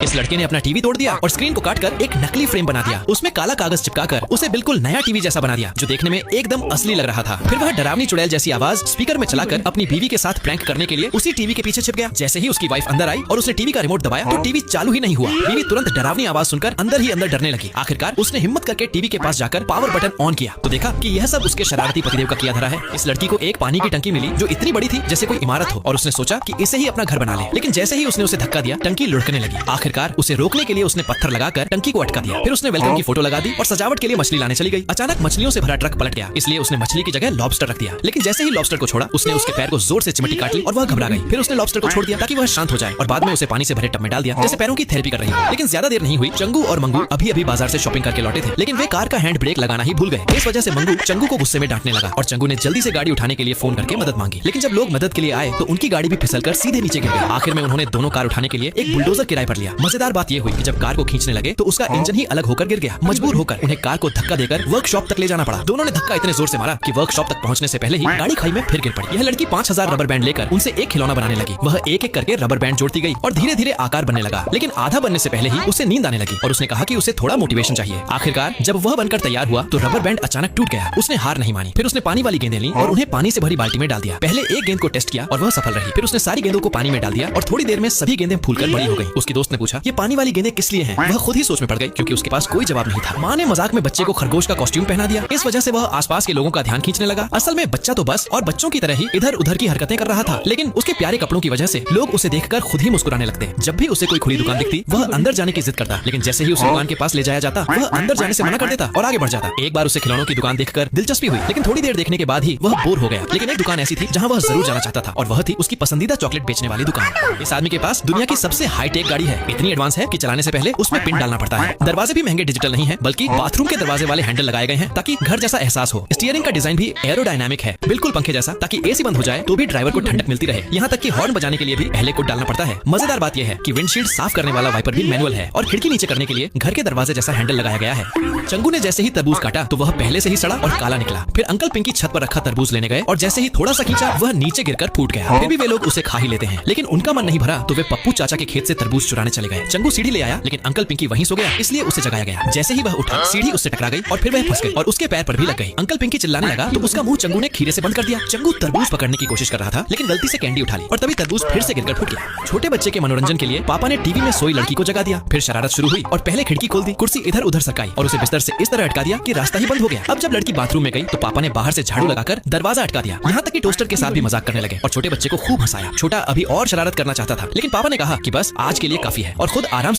इस लड़के ने अपना टीवी तोड़ दिया और स्क्रीन को काटकर एक नकली फ्रेम बना दिया। उसमें काला कागज चिपकाकर उसे बिल्कुल नया टीवी जैसा बना दिया, जो देखने में एकदम असली लग रहा था। फिर वह डरावनी चुड़ैल जैसी आवाज स्पीकर में चलाकर अपनी बीवी के साथ प्रैंक करने के लिए उसी टीवी के पीछे छिप गया। जैसे ही उसकी वाइफ अंदर आई और उसने टीवी का रिमोट दबाया तो टीवी चालू ही नहीं हुआ। बीवी तुरंत डरावनी आवाज सुनकर अंदर ही अंदर डरने लगी। आखिरकार उसने हिम्मत करके टीवी के पास जाकर पावर बटन ऑन किया तो देखा कि यह सब उसके शरारती पतिदेव का किया धरा है। इस लड़की को एक पानी की टंकी मिली जो इतनी बड़ी थी जैसे कोई इमारत हो, और उसने सोचा कि इसे ही अपना घर बना ले। लेकिन जैसे ही उसने उसे धक्का दिया टंकी लुढ़कने लगी। आखिरकार उसे रोकने के लिए उसने पत्थर लगाकर टंकी को अटका दिया। फिर उसने वेलकम की फोटो लगा दी और सजावट के लिए मछली लाने चली गई। अचानक मछलियों से भरा ट्रक पलट गया, इसलिए उसने मछली की जगह लॉबस्टर रख दिया। लेकिन जैसे ही लॉबस्टर को छोड़ा उसने उसके पैर को जोर से चिमटी काट ली और वह घबरा गई। फिर उसने लॉबस्टर को छोड़ दिया ताकि वह शांत हो जाए और बाद में उसे पानी से भरे टब में डाल दिया, जैसे पैरों की थेरेपी कर रही हो। लेकिन ज्यादा देर नहीं हुई, चंगू और मंगू अभी अभी बाजार से शॉपिंग करके लौटे थे, लेकिन वे कार का हैंड ब्रेक लगाना ही भूल गए। इस वजह से मंगू चंगू को गुस्से में डांटने लगा और चंगू ने जल्दी से गाड़ी उठाने के लिए फोन करके मदद मांगी। लेकिन जब लोग मदद के लिए आए तो उनकी गाड़ी भी फिसलकर सीधे नीचे गिर गई। आखिर में उन्होंने दोनों कार उठाने के लिए एक बुलडोजर किराए पर लिया। मजेदार बात यह हुई कि जब कार को खींचने लगे तो उसका इंजन ही अलग होकर गिर गया। मजबूर होकर उन्हें कार को धक्का देकर वर्कशॉप तक ले जाना पड़ा। दोनों ने धक्का इतने जोर से मारा कि वर्कशॉप तक पहुंचने से पहले ही गाड़ी खाई में फिर गिर पड़ी। यह लड़की 5000 रबर बैंड लेकर उनसे एक खिलौना बनाने लगी। वह एक एक करके रबर बैंड जोड़ती गई और धीरे धीरे आकार बनने लगा। लेकिन आधा बनने से पहले ही उसे नींद आने लगी और उसने कहा कि उसे थोड़ा मोटिवेशन चाहिए। आखिरकार जब वह बनकर तैयार हुआ तो रबर बैंड अचानक टूट गया। उसने हार नहीं मानी। फिर उसने पानी वाली गेंदें ली और उन्हें पानी से भरी बाल्टी में डाल दिया। पहले एक गेंद को टेस्ट किया और वह सफल रही। फिर उसने सारी गेंदों को पानी में डाल दिया और थोड़ी देर में सभी गेंदें फूलकर बड़ी हो गई। उसकी दोस्त ने पूछा, ये पानी वाली गेंदें किस लिए हैं? वह खुद ही सोच में पड़ गई क्योंकि उसके पास कोई जवाब नहीं था। माँ ने मजाक में बच्चे को खरगोश का कॉस्ट्यूम पहना दिया। इस वजह से वह आसपास के लोगों का ध्यान खींचने लगा। असल में बच्चा तो बस और बच्चों की तरह ही इधर उधर की हरकतें कर रहा था, लेकिन उसके प्यारे कपड़ों की वजह से लोग उसे देखकर खुद ही मुस्कुराने लगते। जब भी उसे कोई खुली दुकान दिखती वह अंदर जाने की जिद करता, लेकिन जैसे ही उस दुकान के पास ले जाया जाता वह अंदर जाने से मना कर देता और आगे बढ़ जाता। एक बार उसे खिलौनों की दुकान देखकर दिलचस्पी हुई, लेकिन थोड़ी देर देखने के बाद ही वह बोर हो गया। लेकिन एक दुकान ऐसी थी जहाँ वह जरूर जाना चाहता था और वह थी उसकी पसंदीदा चॉकलेट बेचने वाली दुकान। इस आदमी के पास दुनिया की सबसे हाईटेक गाड़ी है। इतनी एडवांस है कि चलाने से पहले उसमें पिन डालना पड़ता है। दरवाजे भी महंगे डिजिटल नहीं है, बल्कि बाथरूम के दरवाजे वाले हैंडल लगाए गए हैं ताकि घर जैसा एहसास हो। स्टीयरिंग का डिजाइन भी एरोडायनामिक है, बिल्कुल पंखे जैसा, ताकि एसी बंद हो जाए तो भी ड्राइवर को ठंडक मिलती रहे। यहाँ तक कि हॉर्न बजाने के लिए भी पहले कोड डालना पड़ता है। मजेदार बात यह है कि विंडशील्ड साफ करने वाला वाइपर भी मैनुअल है और खिड़की नीचे करने के लिए घर के दरवाजे जैसा हैंडल लगाया गया है। चंगू ने जैसे ही तरबूज काटा तो वह पहले से ही सड़ा और काला निकला। फिर अंकल पिंकी छत पर रखा तरबूज लेने गए और जैसे ही थोड़ा सा खींचा वह नीचे गिरकर फूट गया। फिर भी वे लोग उसे खा ही लेते हैं, लेकिन उनका मन नहीं भरा तो वे पप्पू चाचा के खेत से तरबूज चुराने चले गए। चंगू सीढ़ी ले आया, लेकिन अंकल पिंकी वहीं सो गया, इसलिए उसे जगाया गया। जैसे ही वह उठा सीढ़ी उससे टकरा गई और फिर वह फंस गई और उसके पैर पर भी लग गई। अंकल पिंकी चिल्लाने लगा तो उसका मुंह चंगू ने खीरे से बंद कर दिया। चंगू तरबूज पकड़ने की कोशिश कर रहा था, लेकिन गलती से कैंडी उठा ली और तभी तरबूज फिर से गिरकर फूट गया। छोटे बच्चे के मनोरंजन के लिए पापा ने टीवी में सोई लड़की को जगा दिया। फिर शरारत शुरू हुई और पहले खिड़की खोल दी, कुर्सी इधर उधर सरकाई और उसे बिस्तर से इस तरह अटका दिया कि रास्ता ही बंद हो गया। अब जब लड़की बाथरूम में गई तो पापा ने बाहर से झाड़ू लगाकर दरवाजा अटका दिया। यहाँ तक कि टोस्टर के साथ भी मजाक करने लगे और छोटे बच्चे को खूब हंसाया। छोटा अभी और शरारत करना चाहता था, लेकिन पापा ने कहा कि बस आज के लिए काफी है और खुद आराम